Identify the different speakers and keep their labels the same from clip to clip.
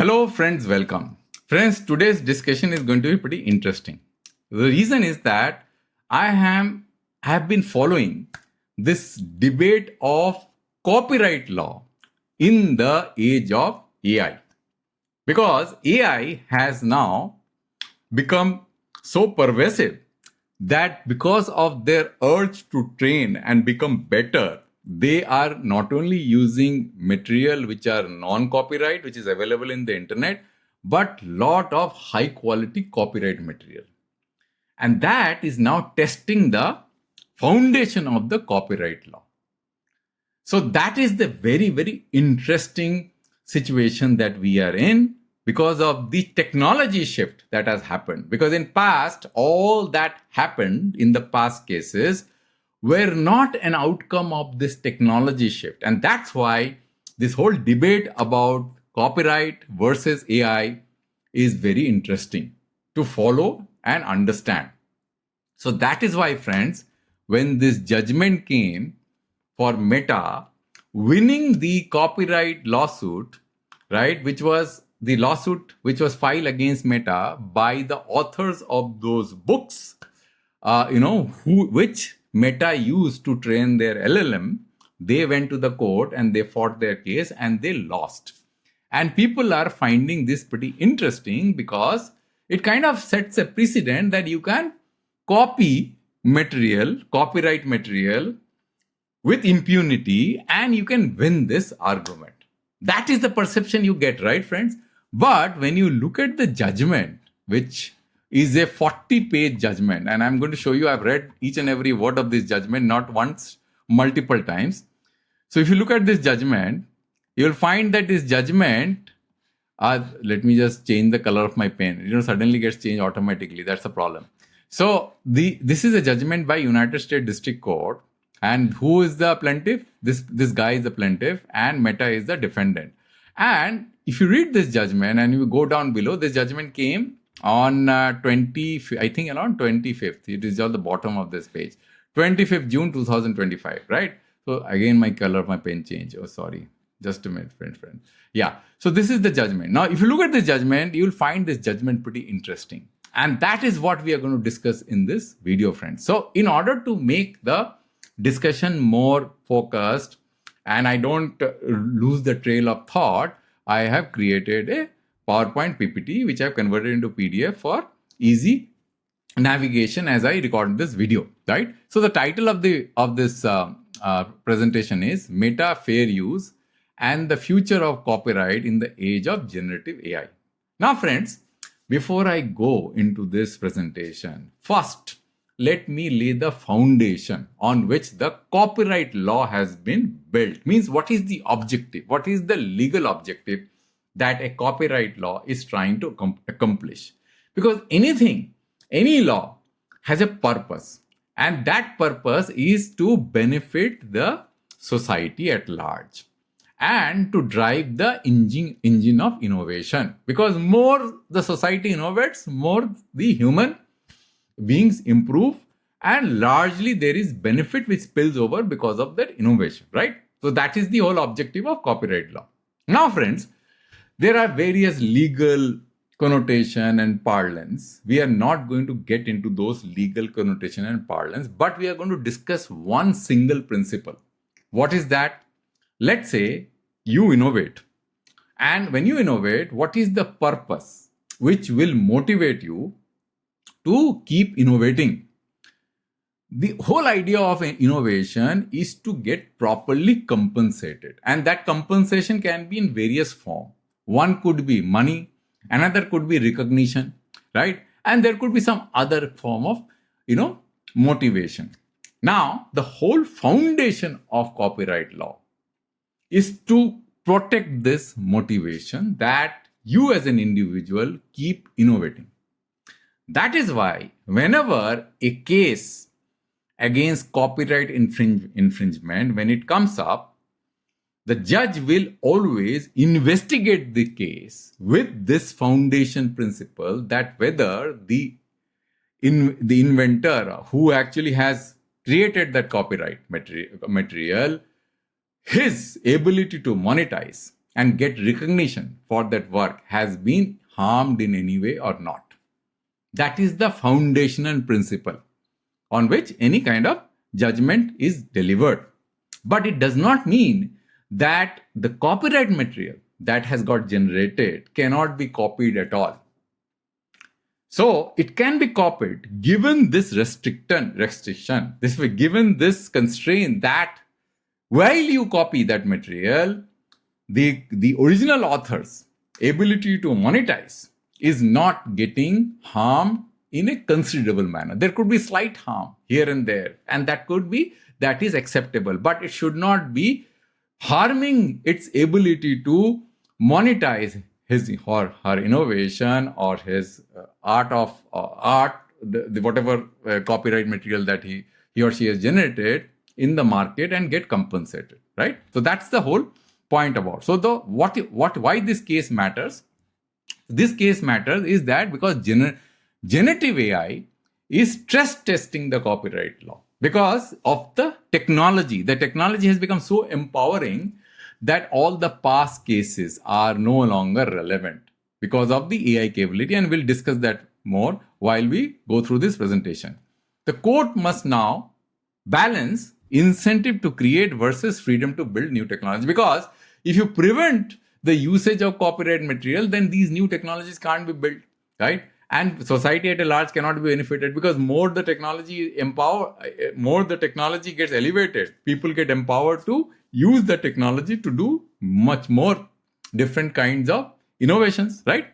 Speaker 1: Hello friends, welcome. Friends, today's discussion is going to be pretty interesting. The reason is that I have been following this debate of copyright law in the age of AI. Because AI has now become so pervasive that because of their urge to train and become better, they are not only using material which are non-copyright, which is available in the internet, but lot of high quality copyright material. And that is now testing the foundation of the copyright law. So that is the very, very interesting situation that we are in because of the technology shift that has happened. Because in past, all that happened in the past cases were not an outcome of this technology shift. And that's why this whole debate about copyright versus AI is very interesting to follow and understand. So that is why, friends, when this judgment came for Meta winning the copyright lawsuit, right, which was the lawsuit which was filed against Meta by the authors of those books, which Meta used to train their LLM, they went to the court and they fought their case and they lost. And people are finding this pretty interesting because it kind of sets a precedent that you can copy material, copyright material with impunity and you can win this argument. That is the perception you get, right, friends? But when you look at the judgment, which is a 40-page judgment, and I'm going to show you, I've read each and every word of this judgment, not once, multiple times. So if you look at this judgment, you'll find that this judgment, let me just change the color of my pen. Suddenly gets changed automatically. That's the problem. So this is a judgment by United States District Court. And who is the plaintiff? This guy is the plaintiff and Meta is the defendant. And if you read this judgment and you go down below, this judgment came on around 25th. It is on the bottom of this page. 25th June 2025, right? So again, my color of my pen changed. Oh, sorry. Just a minute, friend. Yeah. So this is the judgment. Now, if you look at this judgment, you'll find this judgment pretty interesting. And that is what we are going to discuss in this video, friends. So in order to make the discussion more focused and I don't lose the trail of thought, I have created a PowerPoint PPT which I've converted into PDF for easy navigation as I record this video, right? So the title of this presentation is Meta Fair Use and the Future of Copyright in the Age of Generative AI. Now, friends, before I go into this presentation, first, let me lay the foundation on which the copyright law has been built. Means what is the objective? What is the legal objective that a copyright law is trying to accomplish? Because any law has a purpose, and that purpose is to benefit the society at large and to drive the engine of innovation. Because more the society innovates, more the human beings improve, and largely there is benefit which spills over because of that innovation, right? So that is the whole objective of copyright law. Now, friends, there are various legal connotation and parlance. We are not going to get into those legal connotation and parlance, but we are going to discuss one single principle. What is that? Let's say you innovate. And when you innovate, what is the purpose which will motivate you to keep innovating? The whole idea of innovation is to get properly compensated. And that compensation can be in various forms. One could be money, another could be recognition, right? And there could be some other form of, motivation. Now, the whole foundation of copyright law is to protect this motivation that you as an individual keep innovating. That is why whenever a case against copyright infringement, when it comes up, the judge will always investigate the case with this foundation principle that whether the inventor who actually has created that copyright material, his ability to monetize and get recognition for that work has been harmed in any way or not. That is the foundational principle on which any kind of judgment is delivered. But it does not mean that the copyright material that has got generated cannot be copied at all. So it can be copied given this restriction, given this constraint that while you copy that material, the original author's ability to monetize is not getting harmed in a considerable manner. There could be slight harm here and there, and that is acceptable, but it should not be harming its ability to monetize his or her innovation or his whatever copyright material that he or she has generated in the market and get compensated, right? So that's the whole point about. So why this case matters? This case matters is that because generative AI is stress testing the copyright law because of the technology. The technology has become so empowering that all the past cases are no longer relevant because of the AI capability, and we'll discuss that more while we go through this presentation. The court must now balance incentive to create versus freedom to build new technology, because if you prevent the usage of copyright material, then these new technologies can't be built, right? And society at a large cannot be benefited because more the technology gets elevated, people get empowered to use the technology to do much more different kinds of innovations, right?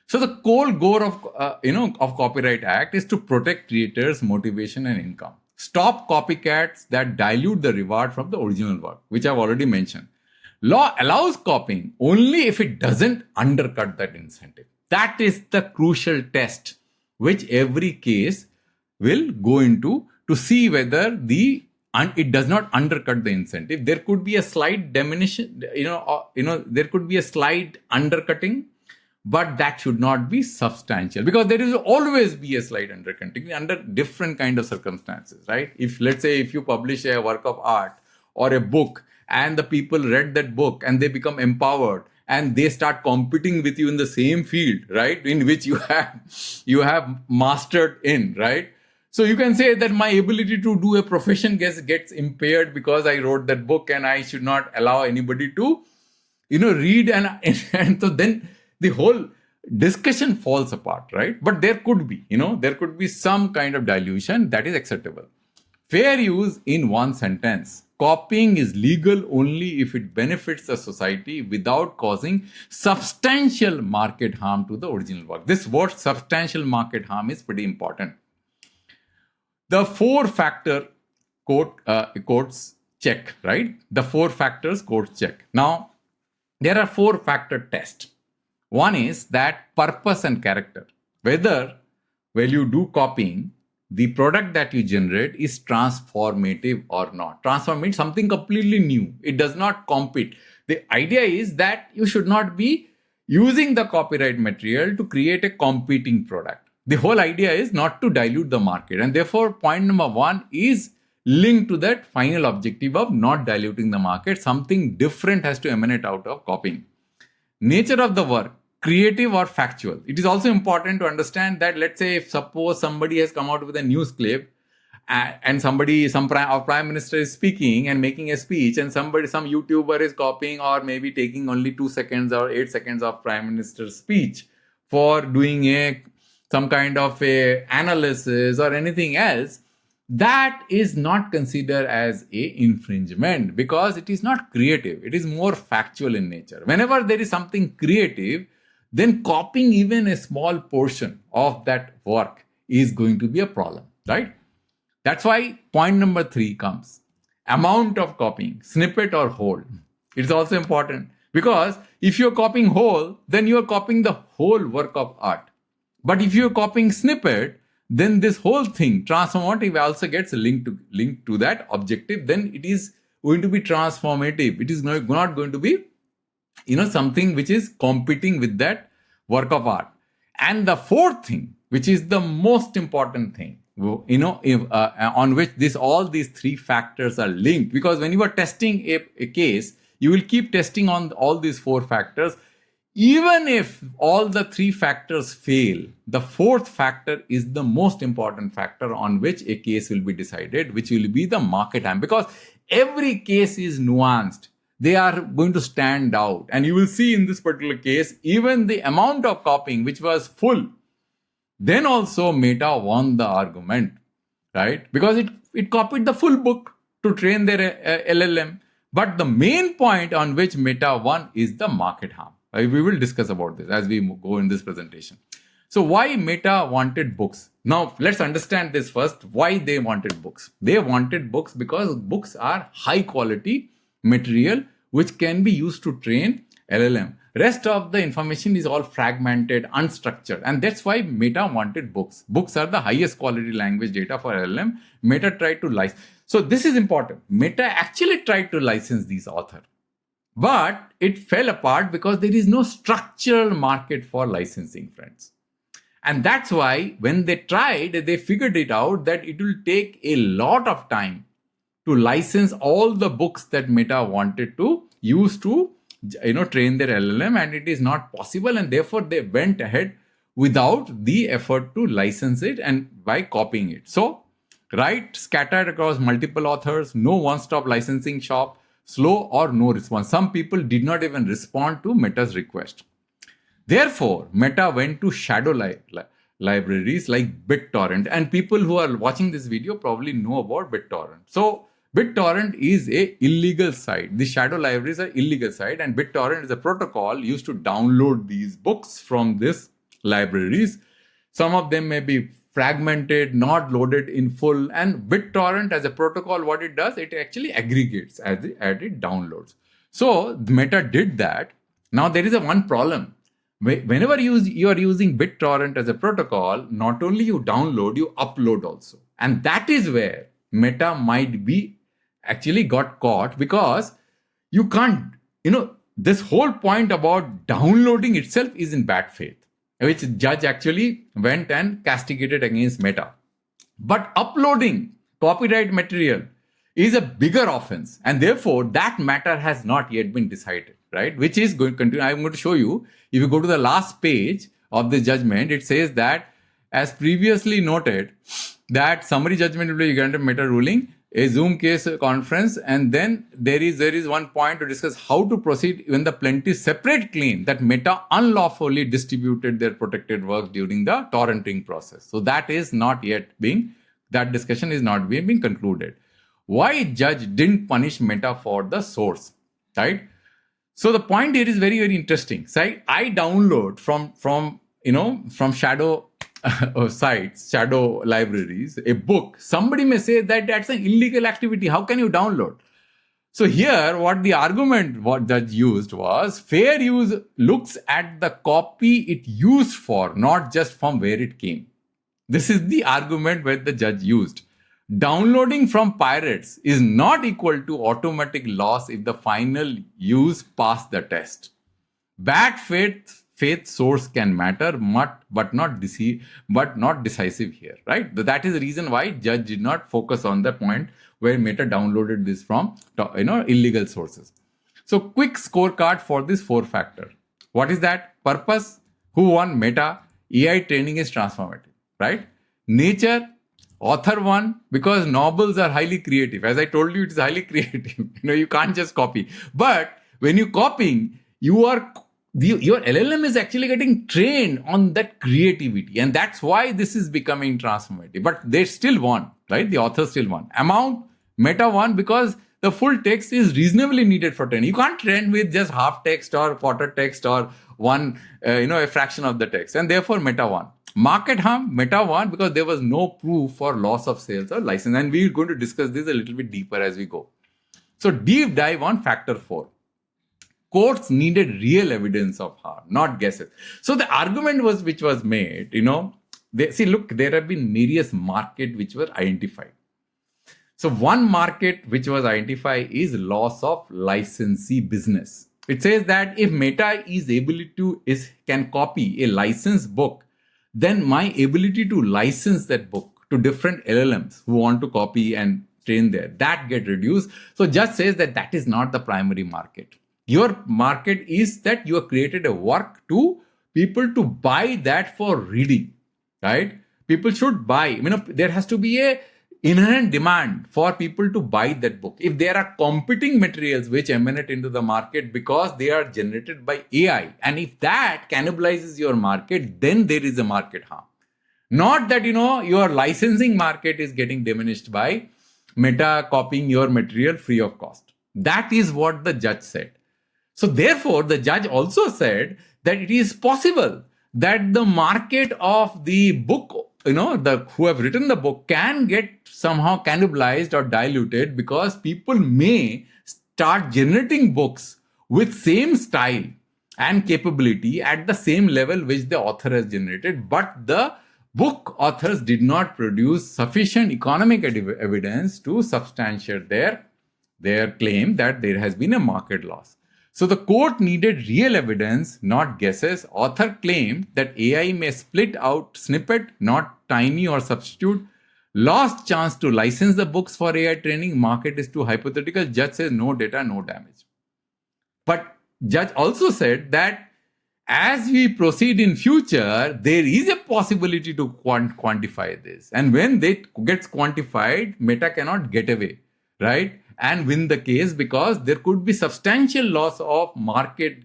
Speaker 1: So the core goal of Copyright Act is to protect creators' motivation and income. Stop copycats that dilute the reward from the original work, which I've already mentioned. Law allows copying only if it doesn't undercut that incentive. That is the crucial test which every case will go into to see whether it does not undercut the incentive. There could be a slight diminution, there could be a slight undercutting, but that should not be substantial, because there will always be a slight undercutting under different kind of circumstances, right? If let's say if you publish a work of art or a book and the people read that book and they become empowered and they start competing with you in the same field, right, in which you have mastered in, right? So you can say that my ability to do a profession gets impaired because I wrote that book, and I should not allow anybody to, read and so then the whole discussion falls apart, right? But there could be some kind of dilution that is acceptable. Fair use in one sentence. Copying is legal only if it benefits the society without causing substantial market harm to the original work. This word substantial market harm is pretty important. The 4-factor courts check, right? The 4 factors courts check. Now, there are 4-factor tests. One is that purpose and character. Whether when you do copying, the product that you generate is transformative or not. Transform means something completely new. It does not compete. The idea is that you should not be using the copyright material to create a competing product. The whole idea is not to dilute the market. And therefore, point number 1 is linked to that final objective of not diluting the market. Something different has to emanate out of copying. Nature of the work, creative or factual. It is also important to understand that, let's say, suppose somebody has come out with a news clip and our prime minister is speaking and making a speech, and some YouTuber is copying or maybe taking only 2 seconds or 8 seconds of prime minister's speech for doing some kind of a analysis or anything else. That is not considered as a infringement because it is not creative. It is more factual in nature. Whenever there is something creative, then copying even a small portion of that work is going to be a problem, right? That's why point number 3 comes. Amount of copying, snippet or whole. It's also important because if you're copying whole, then you're copying the whole work of art. But if you're copying snippet, then this whole thing, transformative, also gets linked to that objective. Then it is going to be transformative. It is not going to be, something which is competing with that work of art. And the 4th thing, which is the most important thing, on which all these 3 factors are linked. Because when you are testing a case, You will keep testing on all these 4 factors. Even if all the 3 factors fail, the 4th factor is the most important factor on which a case will be decided, which will be the market harm, because every case is nuanced. They are going to stand out. And you will see in this particular case, even the amount of copying, which was full, then also Meta won the argument, right? Because it copied the full book to train their LLM. But the main point on which Meta won is the market harm. We will discuss about this as we go in this presentation. So why Meta wanted books? Now let's understand this first. Why they wanted books? They wanted books because books are high quality material which can be used to train LLM. Rest of the information is all fragmented, unstructured, and that's why Meta wanted books. Books are the highest quality language data for LLM. Meta tried to license. So this is important. Meta actually tried to license these authors, but it fell apart because there is no structural market for licensing, friends. And that's why when they tried, they figured it out that it will take a lot of time to license all the books that Meta wanted to use to train their LLM, and it is not possible, and therefore they went ahead without the effort to license it and by copying it. So, right, scattered across multiple authors, no one-stop licensing shop, slow or no response. Some people did not even respond to Meta's request. Therefore, Meta went to shadow libraries like BitTorrent, and people who are watching this video probably know about BitTorrent. So, BitTorrent is a illegal site. The shadow libraries are illegal site, and BitTorrent is a protocol used to download these books from these libraries. Some of them may be fragmented, not loaded in full, and BitTorrent as a protocol, what it does, it actually aggregates as it downloads. So Meta did that. Now there is one problem. Whenever you are using BitTorrent as a protocol, not only you download, you upload also. And that is where Meta might be actually got caught, because you can't, this whole point about downloading itself is in bad faith, which judge actually went and castigated against Meta. But uploading copyright material is a bigger offense, and therefore that matter has not yet been decided, right? Which is going to continue. I'm going to show you. If you go to the last page of the judgment, it says that, as previously noted, that summary judgment will be granted Meta ruling, a Zoom case conference, and then there is one point to discuss how to proceed when the plaintiff separate claim that Meta unlawfully distributed their protected works during the torrenting process. So that discussion is not being concluded. Why judge didn't punish Meta for the source, right? So the point here is very, very interesting. So I download from shadow sites, shadow libraries, a book. Somebody may say that that's an illegal activity. How can you download? So here, what the argument what judge used was, fair use looks at the copy it used for, not just from where it came. This is the argument where the judge used. Downloading from pirates is not equal to automatic loss if the final use passed the test. Bad faith source can matter, but not decisive here, right? That is the reason why judge did not focus on the point where Meta downloaded this from illegal sources. So quick scorecard for this 4-factor. What is that? Purpose, who won? Meta. AI training is transformative, right? Nature, author won because novels are highly creative. As I told you, it is highly creative. You can't just copy. But when you're copying, your LLM is actually getting trained on that creativity. And that's why this is becoming transformative. But they still won, right? The author still won. Amount, Meta won because the full text is reasonably needed for training. You can't train with just half text or quarter text or a fraction of the text. And therefore, Meta won. Market harm, Meta won because there was no proof for loss of sales or license. And we're going to discuss this a little bit deeper as we go. So deep dive on factor 4. Courts needed real evidence of harm, not guesses. So the argument which was made, there have been various markets which were identified. So one market which was identified is loss of licensee business. It says that if Meta can copy a licensed book, then my ability to license that book to different LLMs who want to copy and trained there. That get reduced. So judge says that is not the primary market. Your market is that you have created a work to people to buy that for reading, right? People should buy. There has to be a inherent demand for people to buy that book. If there are competing materials which emanate into the market because they are generated by AI, and if that cannibalizes your market, then there is a market harm. Not that, your licensing market is getting diminished by Meta copying your material free of cost. That is what the judge said. So therefore, the judge also said that it is possible that the market of the book, who have written the book can get somehow cannibalized or diluted because people may start generating books with same style and capability at the same level which the author has generated, but the book authors did not produce sufficient economic evidence to substantiate their claim that there has been a market loss. So the court needed real evidence, not guesses. Author claimed that AI may split out snippet, not tiny or substitute. Lost chance to license the books for AI training. Market is too hypothetical. Judge says no data, no damage. But judge also said that as we proceed in future, there is a possibility to quantify this. And when it gets quantified, Meta cannot get away, right? And win the case because there could be substantial loss of market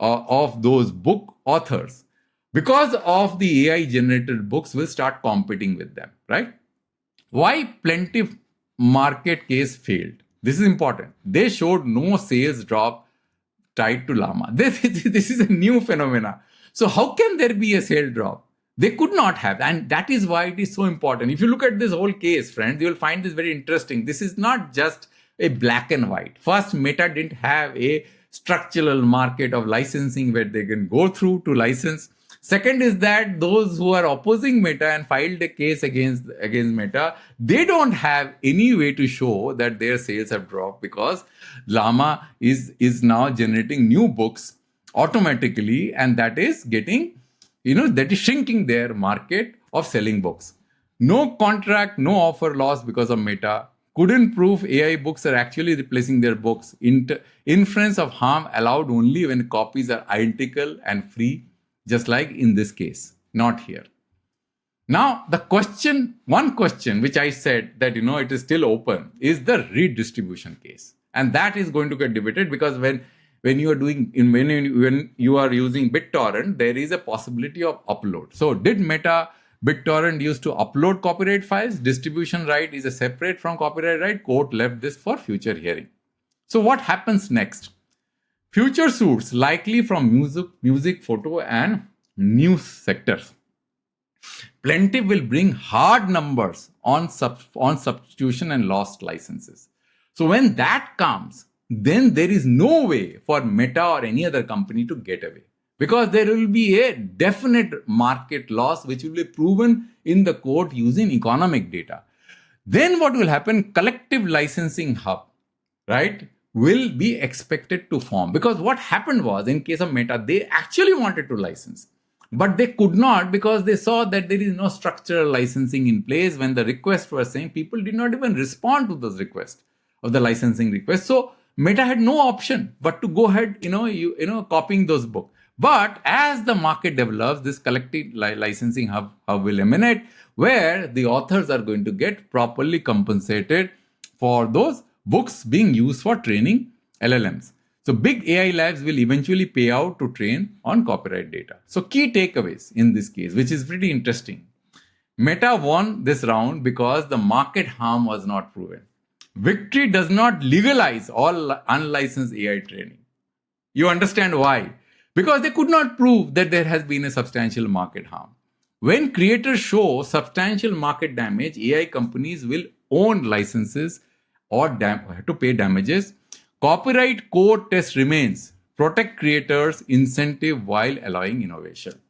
Speaker 1: of those book authors because of the AI generated books will start competing with them, right? Why plaintiff market case failed? This is important. They showed no sales drop tied to Llama. This is a new phenomena. So how can there be a sale drop? They could not have. And that is why it is so important. If you look at this whole case, friends, you will find this very interesting. This is not just a black and white. First, Meta didn't have a structural market of licensing where they can go through to license. Second is that those who are opposing Meta and filed a case against Meta, they don't have any way to show that their sales have dropped because Llama is now generating new books automatically, and that is getting, that is shrinking their market of selling books. No contract, no offer loss because of Meta. Couldn't prove AI books are actually replacing their books. Inference of harm allowed only when copies are identical and free, just like in this case, not here. Now, one question which I said that, it is still open is the redistribution case. And that is going to get debated because when you are when you are using BitTorrent, there is a possibility of upload. So did BitTorrent used to upload copyright files? Distribution right is a separate from copyright right. Court left this for future hearing. So what happens next? Future suits likely from music, photo, and news sectors. Plaintiff will bring hard numbers on substitution and lost licenses. So when that comes, then there is no way for Meta or any other company to get away because there will be a definite market loss which will be proven in the court using economic data. Then what will happen? Collective licensing hub, right, will be expected to form because what happened was in case of Meta, they actually wanted to license, but they could not because they saw that there is no structural licensing in place. When the requests were saying, people did not even respond to those requests of the licensing request. So Meta had no option but to go ahead, copying those books. But as the market develops, this collective licensing hub will emanate where the authors are going to get properly compensated for those books being used for training LLMs. So big AI labs will eventually pay out to train on copyright data. So key takeaways in this case, which is pretty interesting. Meta won this round because the market harm was not proven. Victory does not legalize all unlicensed AI training. You understand why? Because they could not prove that there has been a substantial market harm. When creators show substantial market damage, AI companies will own licenses or have to pay damages. Copyright court test remains. Protect creators' incentive while allowing innovation.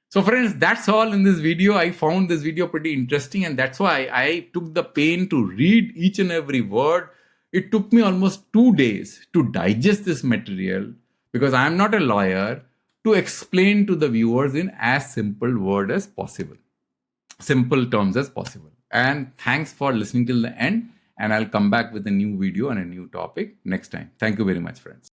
Speaker 1: So friends, that's all in this video. I found this video pretty interesting and that's why I took the pain to read each and every word. It took me almost 2 days to digest this material because I am not a lawyer, to explain to the viewers in as simple terms as possible. And thanks for listening till the end. and I'll come back with a new video and a new topic next time. Thank you very much, friends.